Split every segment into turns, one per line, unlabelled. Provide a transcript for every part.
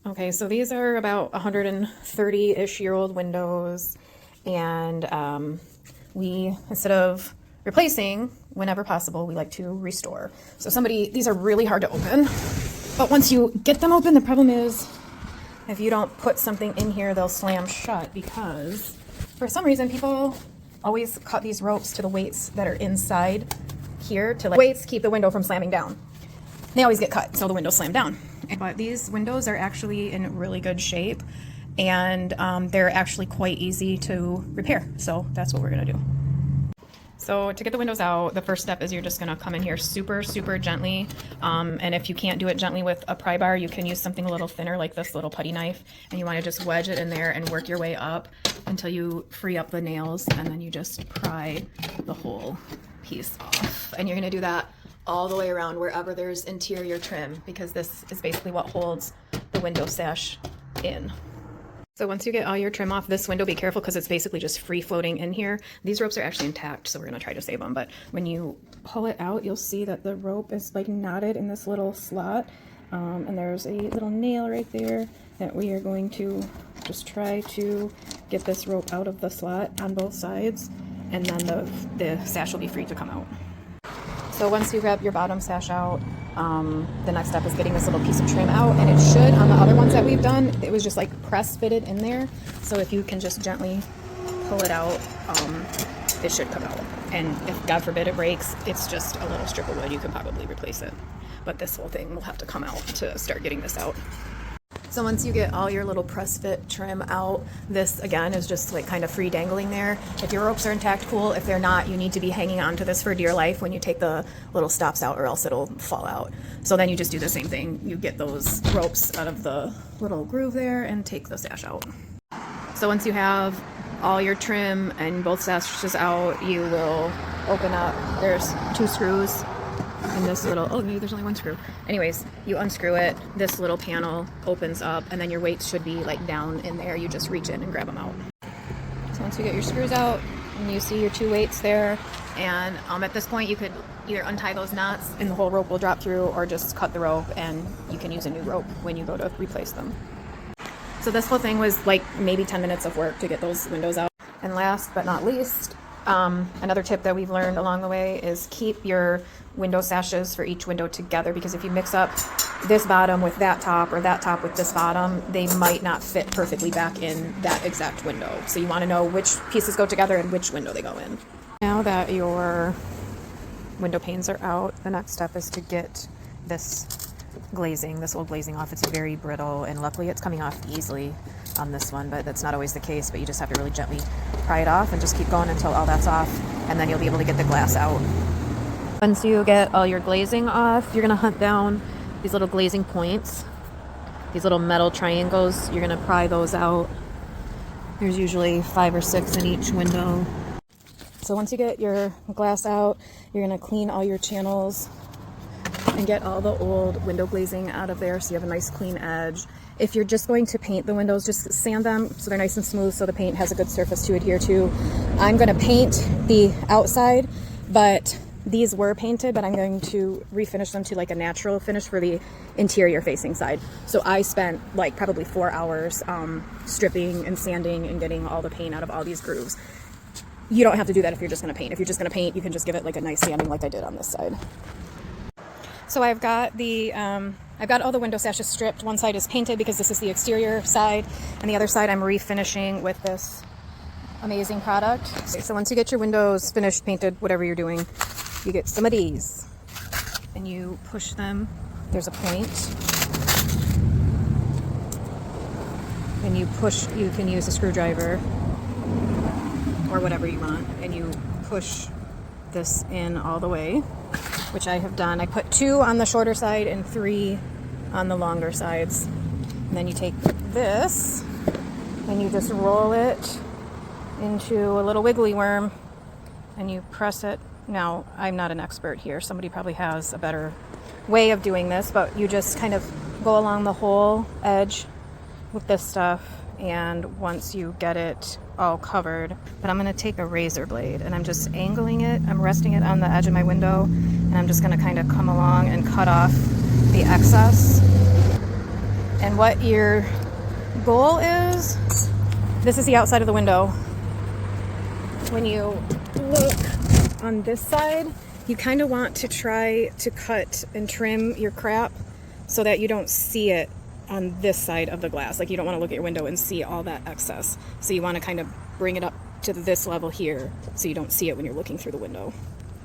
Okay, so these are about 130-ish year old windows, and we, instead of replacing, whenever possible, we like to restore. So these are really hard to open, but once you get them open, the problem is if you don't put something in here, they'll slam shut because for some reason people always cut these ropes to the weights that are inside here to weights keep the window from slamming down. They always get cut, so the windows slam down. But these windows are actually in really good shape, and they're actually quite easy to repair. So that's what we're gonna do. So to get the windows out, the first step is you're just gonna come in here super, super gently. And if you can't do it gently with a pry bar, you can use something a little thinner like this little putty knife. And you wanna just wedge it in there and work your way up until you free up the nails, and then you just pry the whole piece off. And you're gonna do that all the way around wherever there's interior trim, because this is basically what holds the window sash in. So once you get all your trim off this window, be careful because it's basically just free floating in here. These ropes are actually intact, so we're gonna try to save them. But when you pull it out, you'll see that the rope is like knotted in this little slot. And there's a little nail right there that we are going to just try to get this rope out of the slot on both sides. And then the sash will be free to come out. So once you grab your bottom sash out, the next step is getting this little piece of trim out, and it should, on the other ones that we've done, it was just like press fitted in there. So if you can just gently pull it out, it should come out. And if God forbid it breaks, it's just a little strip of wood, you can probably replace it. But this whole thing will have to come out to start getting this out. So once you get all your little press fit trim out, this again is just like kind of free dangling there. If your ropes are intact, cool. If they're not, you need to be hanging on to this for dear life when you take the little stops out, or else it'll fall out. So then you just do the same thing. You get those ropes out of the little groove there and take the sash out. So once you have all your trim and both sashes out, you will open up, there's 2 screws in this little, oh, maybe there's only 1 screw. Anyways, you unscrew it, this little panel opens up, and then your weights should be like down in there. You just reach in and grab them out. So once you get your screws out, and you see your 2 weights there, and at this point you could either untie those knots and the whole rope will drop through, or just cut the rope and you can use a new rope when you go to replace them. So this whole thing was like maybe 10 minutes of work to get those windows out. And last but not least, another tip that we've learned along the way is keep your window sashes for each window together, because if you mix up this bottom with that top or that top with this bottom, they might not fit perfectly back in that exact window. So you want to know which pieces go together and which window they go in. Now that your window panes are out, the next step is to get this old glazing off. It's very brittle, and luckily it's coming off easily on this one, but that's not always the case. But you just have to really gently pry it off and just keep going until all that's off, and then you'll be able to get the glass out. Once you get all your glazing off, you're going to hunt down these little glazing points, these little metal triangles. You're going to pry those out. There's usually 5 or 6 in each window. So once you get your glass out, you're going to clean all your channels and get all the old window glazing out of there so you have a nice clean edge. If you're just going to paint the windows, just sand them so they're nice and smooth so the paint has a good surface to adhere to. I'm going to paint the outside, but these were painted, but I'm going to refinish them to like a natural finish for the interior facing side. So I spent like probably 4 hours stripping and sanding and getting all the paint out of all these grooves. You don't have to do that if you're just going to paint. If you're just going to paint, you can just give it like a nice sanding like I did on this side. So I've got all the window sashes stripped. One side is painted because this is the exterior side, and the other side I'm refinishing with this amazing product. So once you get your windows finished, painted, whatever you're doing, you get some of these and you push them. There's a point, and you push. You can use a screwdriver or whatever you want, and you push this in all the way, which I have done. I put 2 on the shorter side and 3 on the longer sides. And then you take this and you just roll it into a little wiggly worm and you press it. Now, I'm not an expert here. Somebody probably has a better way of doing this, but you just kind of go along the whole edge with this stuff, and once you get it all covered, but I'm going to take a razor blade and I'm just angling it. I'm resting it on the edge of my window, and I'm just going to kind of come along and cut off the excess. And what your goal is, this is the outside of the window. When you look on this side, you kind of want to try to cut and trim your crap so that you don't see it on this side of the glass. Like, you don't want to look at your window and see all that excess. So you want to kind of bring it up to this level here so you don't see it when you're looking through the window.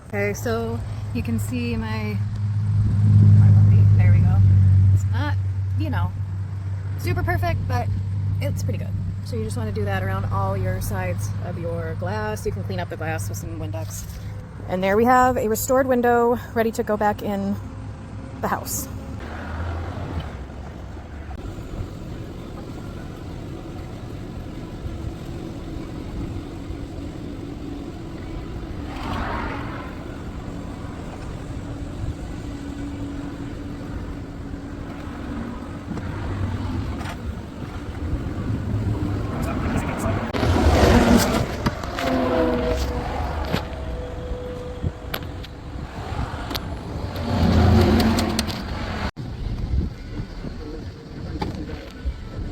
Okay, so you can see there we go. It's not, you know, super perfect, but it's pretty good. So you just want to do that around all your sides of your glass. You can clean up the glass with some Windex. And there we have a restored window ready to go back in the house.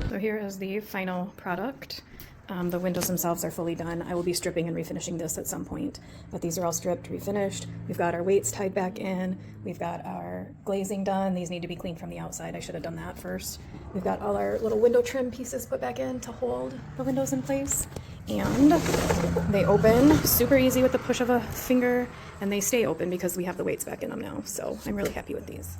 So here is the final product. The windows themselves are fully done. I will be stripping and refinishing this at some point, but these are all stripped, refinished. We've got our weights tied back in. We've got our glazing done. These need to be cleaned from the outside. I should have done that first. We've got all our little window trim pieces put back in to hold the windows in place. And they open super easy with the push of a finger, and they stay open because we have the weights back in them now. So I'm really happy with these.